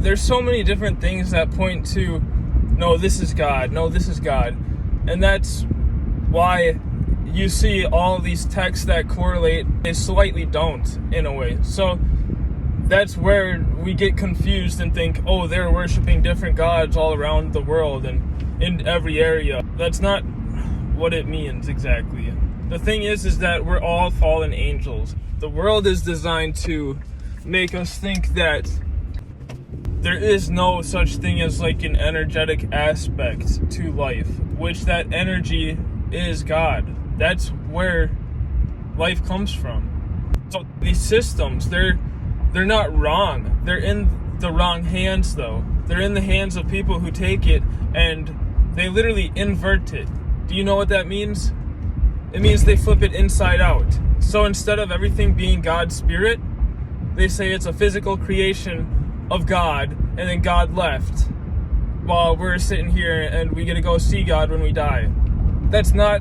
there's so many different things that point to, no, this is God, no, this is God. And that's why you see all these texts that correlate, they slightly don't, in a way. So that's where we get confused and think, oh, they're worshiping different gods all around the world and in every area. That's not what it means exactly. The thing is that we're all fallen angels. The world is designed to make us think that there is no such thing as like an energetic aspect to life, which that energy is God. That's where life comes from. So these systems, they're not wrong. They're in the wrong hands, though. They're in the hands of people who take it and they literally invert it. Do you know what that means? It means they flip it inside out. So instead of everything being God's spirit, they say it's a physical creation of God, and then God left while we're sitting here and we get to go see God when we die. That's not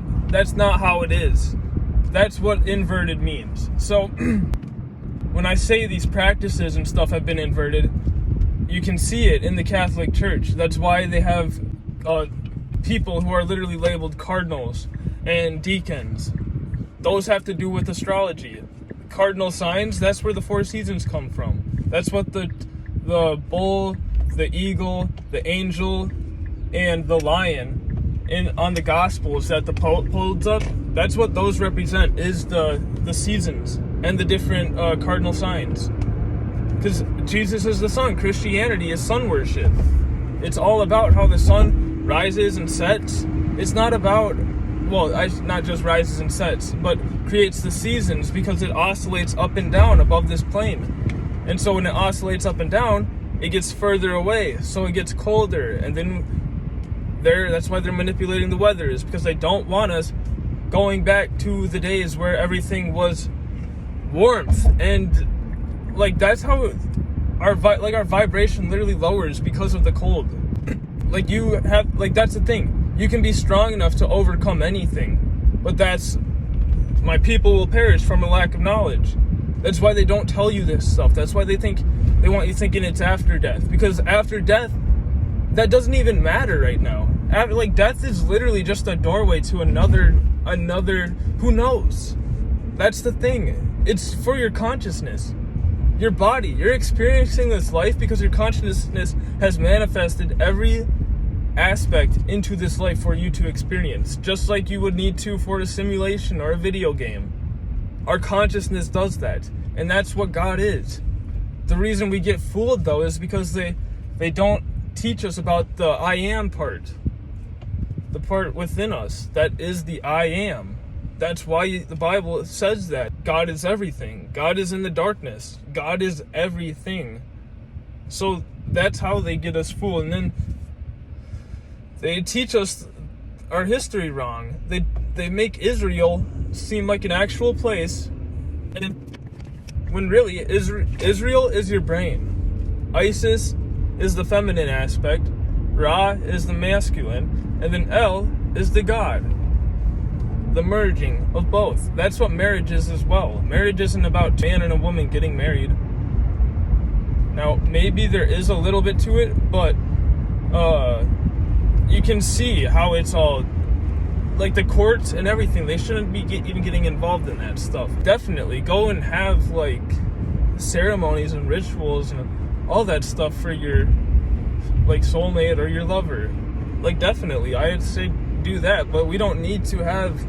how it is. That's what inverted means. So when I say these practices and stuff have been inverted, you can see it in the Catholic Church. That's why they have people who are literally labeled cardinals and deacons. Those have to do with astrology. Cardinal signs, that's where the 4 seasons come from. That's what the bull, the eagle, the angel, and the lion on the Gospels that the Pope holds up, that's what those represent, is the seasons and the different cardinal signs. Because Jesus is the sun. Christianity is sun worship. It's all about how the sun rises and sets. It's not about, not just rises and sets, but creates the seasons because it oscillates up and down above this plane. And so when it oscillates up and down, it gets further away, so it gets colder. And then that's why they're manipulating the weather, is because they don't want us going back to the days where everything was warmth. And like that's how our vibration literally lowers because of the cold. That's the thing. You can be strong enough to overcome anything, but that's my people will perish from a lack of knowledge. That's why they don't tell you this stuff. That's why they want you thinking it's after death. Because after death, that doesn't even matter right now. Death is literally just a doorway to another, who knows? That's the thing. It's for your consciousness. Your body. You're experiencing this life because your consciousness has manifested every aspect into this life for you to experience. Just like you would need to for a simulation or a video game. Our consciousness does that, and that's what God is. The reason we get fooled, though, is because they don't teach us about the I am part. The part within us that is the I am. That's why the Bible says that. God is everything. God is in the darkness. God is everything. So that's how they get us fooled. And then they teach us our history wrong. They make Israel seem like an actual place, and when really Israel is your brain. Isis is the feminine aspect, Ra is the masculine, and then El is the God. The merging of both. That's what marriage is as well. Marriage isn't about a man and a woman getting married. Now, maybe there is a little bit to it, but you can see how it's all like the courts and everything. They shouldn't be even getting involved in that stuff. Definitely go and have like ceremonies and rituals and all that stuff for your like soulmate or your lover. Like definitely, I'd say do that, but we don't need to have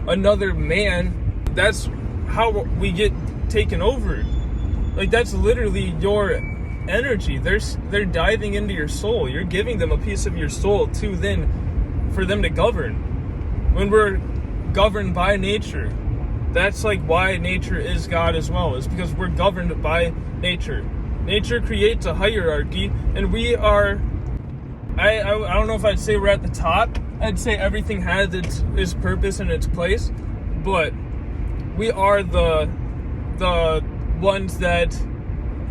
another man. That's how we get taken over. Like that's literally your energy. They're diving into your soul. You're giving them a piece of your soul for them to govern. When we're governed by nature, that's like why nature is God as well, is because we're governed by nature. Nature creates a hierarchy, and we are, I don't know if I'd say we're at the top. I'd say everything has its purpose and its place, but we are the ones that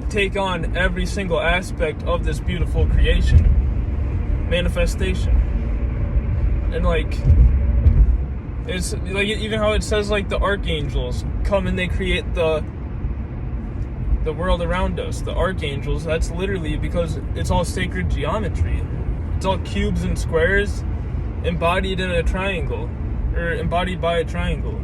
take on every single aspect of this beautiful creation, manifestation. And like, it's like even how it says like the archangels come and they create the world around us, the archangels, that's literally because it's all sacred geometry. It's all cubes and squares embodied in a triangle, or embodied by a triangle.